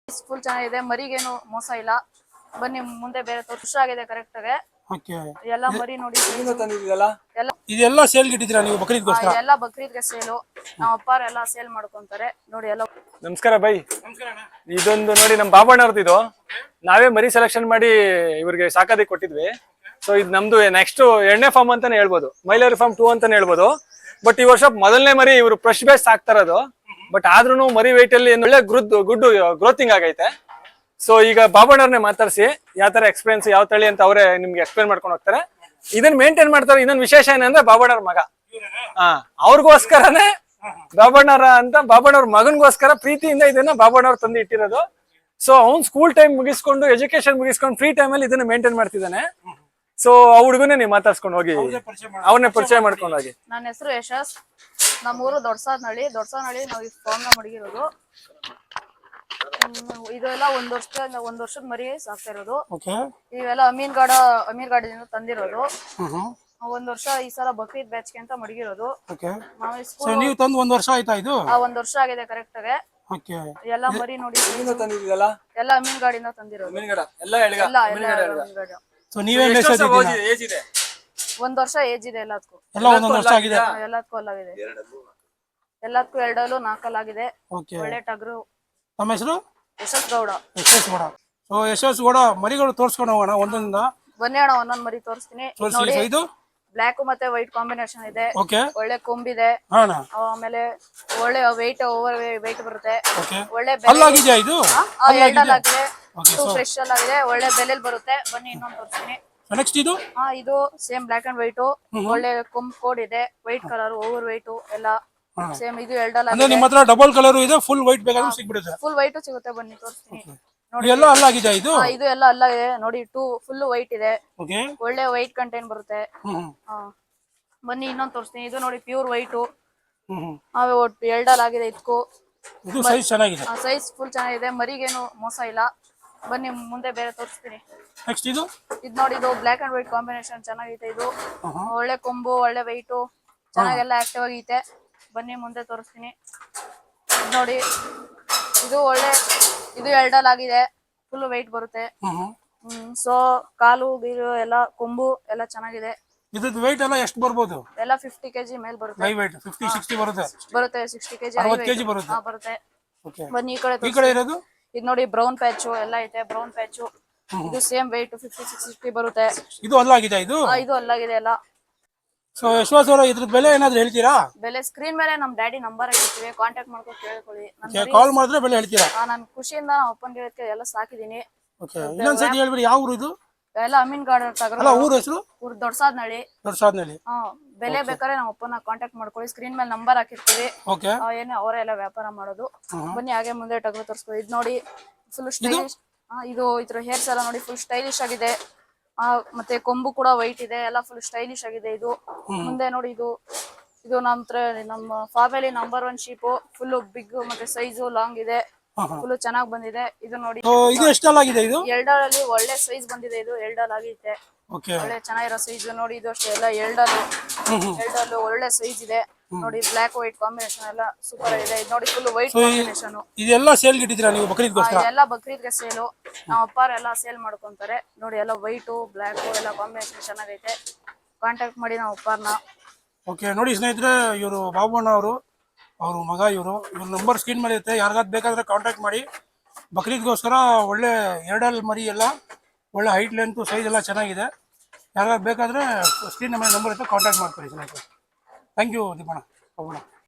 Full ಚೆನ್ನಾಗಿದೆ, ಮರಿಗೇನು ಮೋಸ ಇಲ್ಲ. ಬನ್ನಿ ಮುಂದೆ ಬೇರೆ ಖುಷಿ ಆಗಿದೆ ಕರೆಕ್ಟ್ ಆಗಿ. ಓಕೆ. ಎಲ್ಲ ಮರಿ ನೋಡಿ ಇದೆಲ್ಲ ಸೇಲ್ ಇಟ್ಟಿದ್ದೀರಾ ನೀವು ಬಕ್ರೀದ್ಗೋಸ್ಕರ? ಎಲ್ಲ ಬಕ್ರೀದ್ಗೆ ಸೇಲು. ನಮ್ಮ ಅಪ್ಪಾರ ಎಲ್ಲ ಸೇಲ್ ಮಾಡ್ಕೊಂತಾರೆ ನೋಡಿ ಎಲ್ಲ. ನಮಸ್ಕಾರ ಬೈ. ಇದೊಂದು ನೋಡಿ ನಮ್ಮ ಬಾಬಣ್ಣವ್ರದ್ದು. ಇದು ನಾವೇ ಮರಿ ಸೆಲೆಕ್ಷನ್ ಮಾಡಿ ಇವ್ರಿಗೆ ಸಾಕೋದಕ್ಕೆ ಕೊಟ್ಟಿದ್ವಿ. ಸೊ ಇದು ನಮ್ದು ನೆಕ್ಸ್ಟ್ ಎಣ್ಣೆ ಫಾರ್ಮ್ ಅಂತಾನೆ ಹೇಳ್ಬೋದು, ಮೈಲರಿ ಫಾರ್ಮ್ 2 ಅಂತಾನೆ ಹೇಳ್ಬೋದು. ಬಟ್ ಈ ವರ್ಷ ಮೊದಲನೇ ಮರಿ ಇವರು ಫ್ರೆಶ್ ಬೇಸ್ ಸಾಕ್ತಾ ಇರೋದು. ಬಟ್ ಆದ್ರೂ ಮರಿ ವೆಯ್ಟ್ ಅಲ್ಲಿ ಒಳ್ಳೆ ಗುಡ್ ಗ್ರೋತಿಂಗ್ ಆಗೈತೆ. ಸೊ ಈಗ ಬಾಬಣ್ಣವ್ರನ್ನೇ ಮಾತಾಡಿಸಿ ಯಾವ ತರ ಎಕ್ಸ್ಪೀರಿಯನ್ಸ್, ಯಾವ ತಳಿ ಅಂತ ಅವರೇ ನಿಮ್ಗೆ ಎಕ್ಸ್ಪ್ಲೇನ್ ಮಾಡ್ಕೊಂಡು ಹೋಗ್ತಾರೆ. ಇದನ್ನ ಮೇಂಟೈನ್ ಮಾಡ್ತಾರೆ. ಇನ್ನೊಂದು ವಿಶೇಷ ಏನಂದ್ರೆ ಬಾಬಣ್ಣವ್ರ ಮಗ, ಅವ್ರಿಗೋಸ್ಕರನೇ ಬಾಬಣ್ಣವ್ರ ಮಗನ್ಗೋಸ್ಕರ ಪ್ರೀತಿಯಿಂದ ಇದನ್ನ ಬಾಬಣ್ಣವ್ರು ತಂದು ಇಟ್ಟಿರೋದು. ಸೊ ಅವ್ನ್ ಸ್ಕೂಲ್ ಟೈಮ್ ಮುಗಿಸ್ಕೊಂಡು ಎಜುಕೇಶನ್ ಮುಗಿಸ್ಕೊಂಡು ಫ್ರೀ ಟೈಮ್ ಅಲ್ಲಿ ಇದನ್ನ ಮೇಂಟೈನ್ ಮಾಡ್ತಿದ್ದಾನೆ. ಸೊ ಆ ಹುಡುಗನೇ ನೀವು ಮಾತಾಡ್ಸ್ಕೊಂಡು ಹೋಗಿ, ಅವ್ರನ್ನೇ ಪರಿಚಯ ಮಾಡ್ಕೊಂಡು ಹೋಗಿ. ನನ್ನ ಹೆಸರು ಯಶಸ್, ನಮ್ಮೂರು ದೊಡ್ಡಸಾದ್ನಹಳ್ಳಿ. ನಾವು ಈ ಫಾರ್ಮ್ ಮಡಗಿರೋದು. ಇದೆಲ್ಲ ಒಂದ್ ವರ್ಷದ ಮರಿ ಸಾಕ್ತಾ ಇರೋದು. ಇವೆಲ್ಲ ಅಮೀರ್ ಗಾರ್ಡನ್ ತಂದಿರೋದು. ಒಂದ್ ವರ್ಷ ಈ ಸಲ ಬಕ್ರೀದ್ ಬ್ಯಾಚ್ಗೆ ಅಂತ ಮಡಗಿರೋದು. ನೀವು ತಂದು ಒಂದ್ ವರ್ಷ ಆಯ್ತಾ? ಇದು ಒಂದ್ ವರ್ಷ ಆಗಿದೆ ಕರೆಕ್ಟ್ ಆಗಿ. ಎಲ್ಲ ಮರಿ ನೋಡಿ ಎಲ್ಲ ಅಮೀನ್ ಗಾಡಿಂದ ತಂದಿರೋದು. ಒಂದ್ ವರ್ಷ ಏಜ್ ಇದೆ ಎಲ್ಲದಕ್ಕೂ. ಎಲ್ಲದಕ್ಕೂ ಅಲ್ಲಾಗಿದೆ. ಎಲ್ಲದಕ್ಕೂ 2 4 ಆಗಿದೆ. ಒಳ್ಳೆ ಟಗರು. ನಮ್ಮ ಹೆಸರು ಯಶಸ್ ಗೌಡ. ಯಶಸ್ ಗೌಡ. ಮರಿಗಳು ತೋರ್ಸ್ಕೊಂಡು ಹೋಗೋಣ ಒಂದೊಂದ. ಬನ್ನಿ ಅಣ್ಣ, ಒಂದೊಂದ್ ಮರಿ ತೋರಿಸ್ತೀನಿ ನೋಡಿ. ಬ್ಲಾಕ್ ಮತ್ತೆ ವೈಟ್ ಕಾಂಬಿನೇಷನ್ ಇದೆ. ಒಳ್ಳೆ ಕೊಂಬಿದೆ. ಆಮೇಲೆ ಒಳ್ಳೆ ಓವರ್ ವೆಯ್ಟ್ ಬರುತ್ತೆ. ಒಳ್ಳೆ ಫ್ರೆಶ್ ಆಗಿದೆ. ಒಳ್ಳೆ ಬೆಲೆಲ್ ಬರುತ್ತೆ. ಬನ್ನಿ ಇನ್ನೊಂದು ತೋರಿಸ್ತೀನಿ. ಇದು ಸೇಮ್ ಬ್ಲಾಕ್ ಅಂಡ್ ವೈಟ್. ಒಳ್ಳೆ ಕೊಂಬ್ ಕೋಡ್ ಇದೆ. ವೈಟ್ ಕಲರ್, ಓವರ್ ವೈಟ್ ಎಲ್ಲ ಸೇಮ್. ಇದು ಡಬಲ್ ಕಲರ್ ಇದೆ. ಫುಲ್ ವೈಟ್ ಬೇಕಾದ್ರೂ ಸಿಗ್ಬಿಡುತ್ತೆ. ಫುಲ್ ವೈಟ್ ಸಿಗುತ್ತೆ. ಬನ್ನಿ ತೋರಿಸ್ತೀನಿ. ಇದು ಎಲ್ಲ ಅಲ್ಲಾಗಿದೆ. ಇದು ಎಲ್ಲ ಅಲ್ಲಾಗಿದೆ ನೋಡಿ. ಫುಲ್ ವೈಟ್ ಇದೆ. ಒಳ್ಳೆ ವೈಟ್ ಕಂಟೆಂಟ್ ಬರುತ್ತೆ. ಬನ್ನಿ ಇನ್ನೊಂದು ತೋರಿಸ್ತೀನಿ. ಇದು ನೋಡಿ ಪ್ಯೂರ್ ವೈಟ್. ಒಟ್ಟು 2 ಆಗಿದೆ. ಇದಕ್ಕೂ ಸೈಜ್ ಫುಲ್ ಚೆನ್ನಾಗಿದೆ. ಮರಿಗೇನು ಮೋಸ ಇಲ್ಲ. ಬನ್ನಿ ಮುಂದೆ ಬೇರೆ ತೋರಿಸ್ತೀನಿ. ಇದು ನೋಡಿ, ಇದು ಬ್ಲಾಕ್ ಅಂಡ್ ವೈಟ್ ಕಾಂಬಿನೇಷನ್ ಚೆನ್ನಾಗೈತೆ. ಇದು ಒಳ್ಳೆ ಕೊಂಬು, ಒಳ್ಳೆ ವೈಟು, ಚೆನ್ನಾಗೆಲ್ಲ ಆಕ್ಟಿವ್ ಆಗೈತೆ. ಬನ್ನಿ ಮುಂದೆ ತೋರಿಸ್ತೀನಿ. ನೋಡಿ, ಇದು ಒಳ್ಳೆ, ಇದು 2 ಆಗಿದೆ. ಫುಲ್ ವೈಟ್ ಬರುತ್ತೆ. ಸೊ ಕಾಲು ಗೀರು ಎಲ್ಲ, ಕೊಂಬು ಎಲ್ಲ ಚೆನ್ನಾಗಿದೆ. ಇದ್ರದ್ದು weight ಎಲ್ಲ ಎಷ್ಟು ಬರ್ಬೋದು? ಎಲ್ಲ 50 kg ಮೇಲೆ ಬರುತ್ತೆ. 50-60 ಬರುತ್ತೆ. 60 kg 60 kg ಬರುತ್ತೆ. ಬರುತ್ತೆ. ಬನ್ನಿ ಈ ಕಡೆ ಇರೋದು. ಇದು ನೋಡಿ ಬ್ರೌನ್ ಪ್ಯಾಚ್ ಎಲ್ಲ ಐತೆ. ಬ್ರೌನ್ ಪ್ಯಾಚ್ ಇದು ಸೇಮ್ weight 50-60 ಬರುತ್ತೆ. ಇದು ಅಲ್ಲಾಗಿದೆ. ಇದು ಅಲ್ಲಾಗಿದೆ ಎಲ್ಲ. ಸೊ ಯಶ್ವಾಸ್ ಅವರ ಇದ್ರದ್ದು ಬೆಲೆ ಏನಾದ್ರು ಹೇಳ್ತೀರಾ? ಬೆಲೆ ಸ್ಕ್ರೀನ್ ಮೇಲೆ ನಮ್ಮ ಡ್ಯಾಡಿ ನಂಬರ್ ಹಾಕಿರ್ತೀವಿ, ಕಾಂಟ್ಯಾಕ್ಟ್ ಮಾಡ್ಕೊಂಡು ಕೇಳ್ಕೊಳ್ಳಿ. ಕಾಲ್ ಮಾಡಿದ್ರೆ ಬೆಲೆ ಹೇಳ್ತೀರಾ? ನಾನು ಖುಷಿಯಿಂದ ನಮ್ಮ ಅಪ್ಪನ ಗಿಡಕ್ಕೆ ಎಲ್ಲ ಸಾಕಿದೀನಿ. ಇನ್ನೊಂದ್ಸತಿ ಹೇಳ್ಬಿಡಿ, ಯಾವ ಊರು ಇದು? ಎಲ್ಲ ಅಮೀನ್ ಗಾರ್ಡನ್ ತಗರ. ಊರು ಹೆಸರು? ಊರು ದೊಡ್ಡಸಾದ್ನಹಳ್ಳಿ. ಬೆಲೆ ಬೇಕಾದ್ರೆ ನಮ್ಮ ಅಪ್ಪನ ಕಾಂಟ್ಯಾಕ್ಟ್ ಮಾಡ್ಕೊಳ್ಳಿ. ಸ್ಕ್ರೀನ್ ಮೇಲೆ ನಂಬರ್ ಹಾಕಿರ್ತೀವಿ. ಏನೇ ಅವರೆಲ್ಲ ವ್ಯಾಪಾರ ಮಾಡೋದು. ಬನ್ನಿ ಹಾಗೆ ಮುಂದೆ ಟಗರು ತೋರಿಸ್ಕೊಳ್ಳಿ. ಇದು ನೋಡಿ ಫುಲ್ ಸ್ಟೈಲಿಶ್. ಇದು ಇದ್ರ ಹೇರ್ಸ್ ಎಲ್ಲ ನೋಡಿ ಫುಲ್ ಸ್ಟೈಲಿಶ್ ಆಗಿದೆ. ಮತ್ತೆ ಕೊಂಬು ಕೂಡ ವೈಟ್ ಇದೆ. ಎಲ್ಲ ಫುಲ್ ಸ್ಟೈಲಿಶ್ ಆಗಿದೆ. ಇದು ಮುಂದೆ ನೋಡಿ, ಇದು ನಮ್ಮ ಫಾರ್ಮಲ್ಲಿ ನಂಬರ್ 1 ಶೀಪು. ಫುಲ್ ಬಿಗ್ ಮತ್ತೆ ಸೈಜು ಲಾಂಗ್ ಇದೆ. ಫುಲ್ ಚೆನ್ನಾಗಿ ಬಂದಿದೆ. ಇದು ನೋಡಿ, ಇದು ಎಷ್ಟಲ್ಲಾಗಿದೆ? ಇದು 2 ಒಳ್ಳೆ ಸೈಜ್ ಬಂದಿದೆ. ಇದು 2 ಆಗೈತೆ. ಒಳ್ಳೆ ಚೆನ್ನಾಗಿರೋ ಸೈಜ್ ನೋಡಿ. ಇದು ಅಷ್ಟೇ ಎಲ್ಲ 2 ಒಳ್ಳೆ ಸೈಜ್ ಇದೆ ನೋಡಿ. ಬ್ಲಾಕ್ ವೈಟ್ ಕಾಂಬಿನೇಷನ್ ಎಲ್ಲ ಸೂಪರ್ ಇದೆ. ಇದು ನೋಡಿ ಫುಲ್ ವೈಟ್ ಕಾಂಬಿನೇಷನ್. ಇದೆಲ್ಲ ಸೇಲ್ ಇಟ್ಟಿದ್ದೀರಾ ನೀವು ಬಕ್ರೀದ್ಗೋಸ್ಕರ? ಎಲ್ಲ ಬಕ್ರೀದ್ಗೆ ಸೇಲು. ನಮ್ಮ ಅಪ್ಪಾರ ಎಲ್ಲ ಸೇಲ್ ಮಾಡ್ಕೊಂತಾರೆ ನೋಡಿ. ಎಲ್ಲ ವೈಟು ಬ್ಲಾಕ್ ಎಲ್ಲ ಕಾಂಬಿನೇಷನ್ ಚೆನ್ನಾಗೈತೆ. ಕಾಂಟ್ಯಾಕ್ಟ್ ಮಾಡಿ ನಮ್ಮ ಅಪ್ಪಾರನ್ನ. ನೋಡಿ ಸ್ನೇಹಿತರೆ, ಇವರು ಬಾಬಣ್ಣ ಅವ್ರ ಮಗ. ಇವ್ರ ನಂಬರ್ ಸ್ಕ್ರೀನ್ ಮೇಲೆ ಇರುತ್ತೆ. ಯಾರಿಗಾದ್ರು ಬೇಕಾದ್ರೆ ಕಾಂಟ್ಯಾಕ್ಟ್ ಮಾಡಿ. ಬಕ್ರೀದ್ಗೋಸ್ಕರ ಒಳ್ಳೆ 2 ಮರಿ ಎಲ್ಲ ಒಳ್ಳೆ ಹೈಟ್ ಲೆಂತ್ ಸೈಜ್ ಎಲ್ಲ ಚೆನ್ನಾಗಿದೆ. ಯಾರಿಗಾದ್ರು ಬೇಕಾದ್ರೆ ಸ್ಕ್ರೀನ್ ಮೇಲೆ ನಂಬರ್ ಇರುತ್ತೆ, ಕಾಂಟ್ಯಾಕ್ಟ್ ಮಾಡ್ಕೊಳ್ಳಿ ಸ್ನೇಹಿತರೆ. Thank you ದೀಪಣ್ಣ.